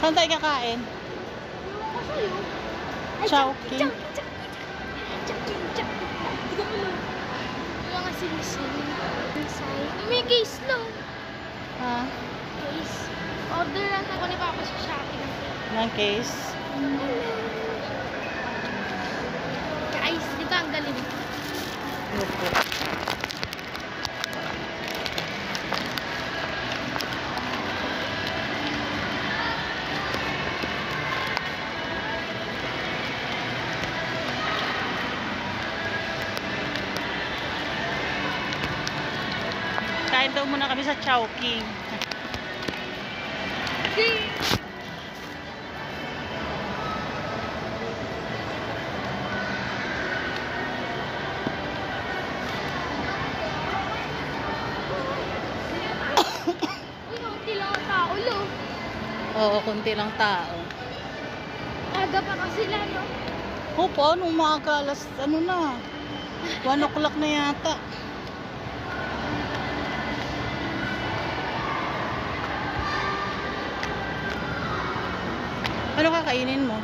Saan tayo kakain? Chowking. Mga sinisin. May case no. Ha? Case. Order lang ako ni Papa sa Shopee. Ng case. Guys, dito ang galing. Opo. Kain daw muna kami sa Chowking. Uy, konti lang ang tao, lo. Oo, konti lang tao. Aga pa kasi lang, no? Opo, nung mga alas, ano na, 1 o'clock na yata. Ano kakainin mo?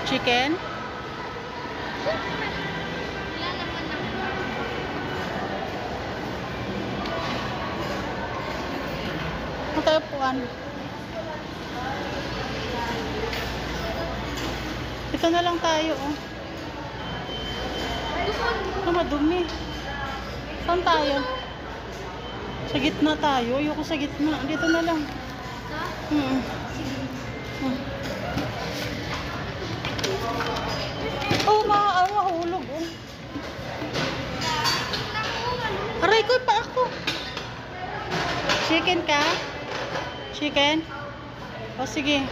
Chicken? Wala naman ako. Ang tayo puan. Ito na lang tayo, oh. Ito madumi. Saan tayo? Sa gitna tayo. Ayoko sa gitna. Dito na lang. Oh, mahulog, oh. Aray ko pa ako. Chicken ka? Chicken? O sige.